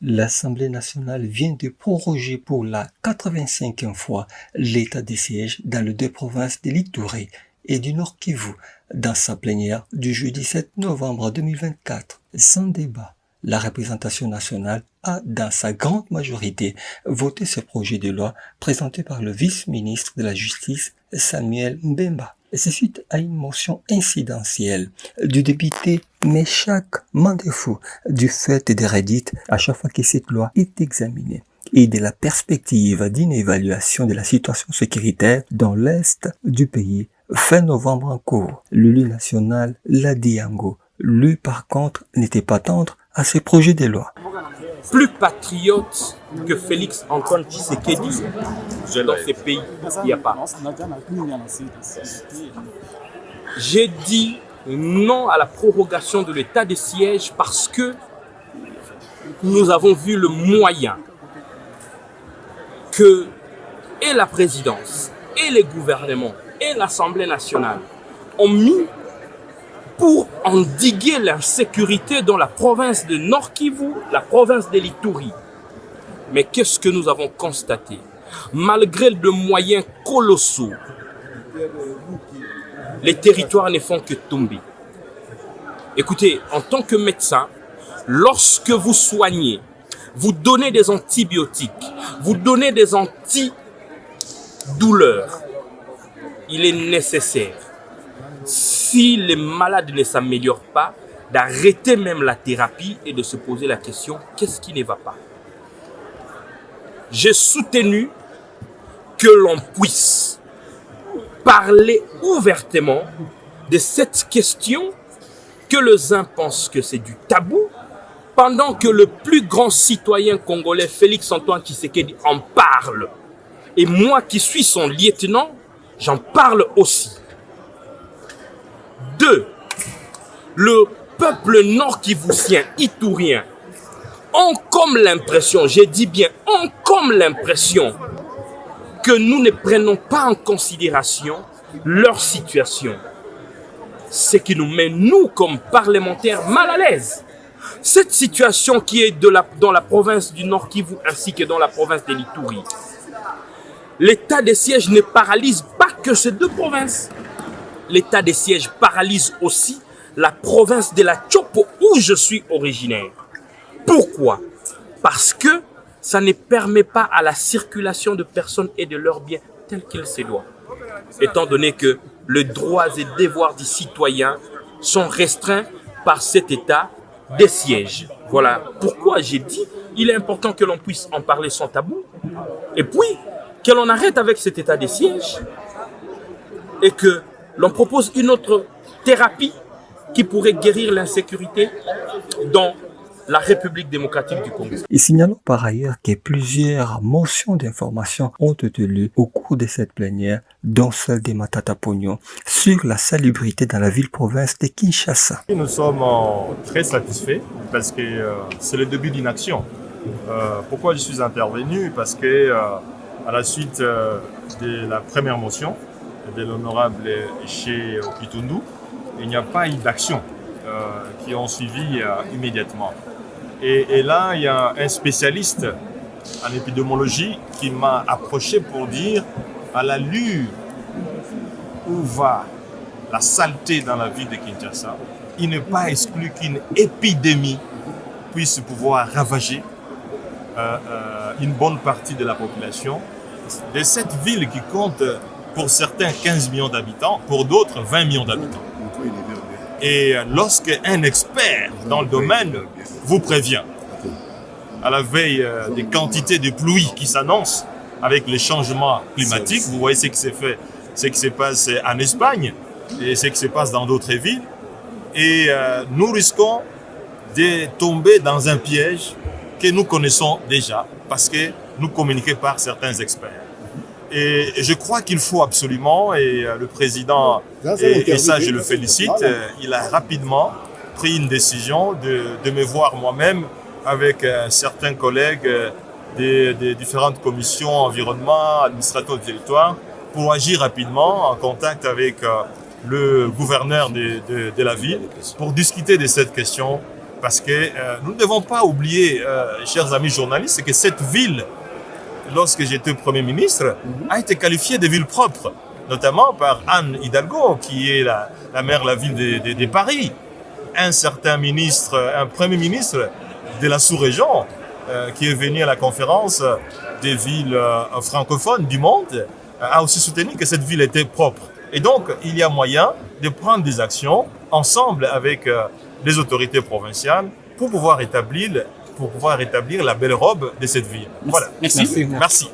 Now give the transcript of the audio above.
L'Assemblée nationale vient de proroger pour la 85e fois l'état de siège dans les deux provinces de l'Ituri et du Nord Kivu dans sa plénière du jeudi 7 novembre 2024. Sans débat, la représentation nationale a, dans sa grande majorité, voté ce projet de loi présenté par le vice-ministre de la Justice, Samuel Mbemba. C'est suite à une motion incidentielle du député Meshak Mandefou du fait des redites à chaque fois que cette loi est examinée et de la perspective d'une évaluation de la situation sécuritaire dans l'est du pays fin novembre en cours. L'élu national Ladiango, lui par contre, n'était pas tendre à ce projet de loi. Plus patriote que Félix Antoine Tshisekedi dans ces pays, il n'y a pas. J'ai dit non à la prorogation de l'état de siège parce que nous avons vu le moyen que et la présidence, et les gouvernements, et l'Assemblée nationale ont mis pour endiguer l'insécurité dans la province de Nord Kivu, la province de l'Ituri. Mais qu'est-ce que nous avons constaté? Malgré de moyens colossaux, les territoires ne font que tomber. Écoutez, en tant que médecin, lorsque vous soignez, vous donnez des antibiotiques, vous donnez des antidouleurs, il est nécessaire, si les malades ne s'améliorent pas, d'arrêter même la thérapie et de se poser la question, qu'est-ce qui ne va pas? J'ai soutenu que l'on puisse parler ouvertement de cette question que les uns pensent que c'est du tabou, pendant que le plus grand citoyen congolais, Félix Antoine Tshisekedi, en parle. Et moi qui suis son lieutenant, j'en parle aussi. 2. Le peuple nord-kivusien, iturien, ont comme l'impression, j'ai dit bien, ont comme l'impression que nous ne prenons pas en considération leur situation. Ce qui nous met, nous, comme parlementaires, mal à l'aise. Cette situation qui est dans la province du Nord Kivu ainsi que dans la province de l'Ituri, l'état de siège ne paralyse pas que ces deux provinces. L'état de siège paralyse aussi la province de la Tchopo où je suis originaire. Pourquoi? Parce que ça ne permet pas à la circulation de personnes et de leurs biens tel qu'il se doit. Étant donné que les droits et devoirs des citoyens sont restreints par cet état de siège. Voilà pourquoi j'ai dit il est important que l'on puisse en parler sans tabou. Et puis, que l'on arrête avec cet état de siège et que l'on propose une autre thérapie qui pourrait guérir l'insécurité dans la République démocratique du Congo. Et signalons par ailleurs que plusieurs motions d'information ont été lues au cours de cette plénière, dont celle de Matata Pognon, sur la salubrité dans la ville-province de Kinshasa. Nous sommes très satisfaits parce que c'est le début d'une action. Pourquoi je suis intervenu? Parce que à la suite de la première motion de l'honorable chez Kitundu, il n'y a pas eu d'action qui ont suivi immédiatement. Et là, il y a un spécialiste en épidémiologie qui m'a approché pour dire, à l'allure où va la saleté dans la ville de Kinshasa, il n'est pas exclu qu'une épidémie puisse pouvoir ravager une bonne partie de la population de cette ville qui compte pour certains 15 millions d'habitants, pour d'autres 20 millions d'habitants. Et lorsque un expert dans le domaine vous prévient, à la veille des quantités de pluie qui s'annoncent avec les changements climatiques, vous voyez ce qui s'est fait, ce qui se passe en Espagne et ce qui se passe dans d'autres villes, et nous risquons de tomber dans un piège que nous connaissons déjà parce que nous communiquons par certains experts. Et je crois qu'il faut absolument, et le président, et ça je le félicite, il a rapidement pris une décision de me voir moi-même avec certains collègues des différentes commissions environnement, administration du territoire, pour agir rapidement en contact avec le gouverneur de la ville, pour discuter de cette question Parce que nous ne devons pas oublier, chers amis journalistes, que cette ville, lorsque j'étais Premier ministre, a été qualifiée de ville propre, notamment par Anne Hidalgo, qui est la maire de la ville de Paris. Un certain ministre, un Premier ministre de la sous-région, qui est venu à la conférence des villes francophones du monde, a aussi soutenu que cette ville était propre. Et donc, il y a moyen de prendre des actions ensemble avec les autorités provinciales pour pouvoir établir la belle robe de cette ville. Voilà. Merci. Merci.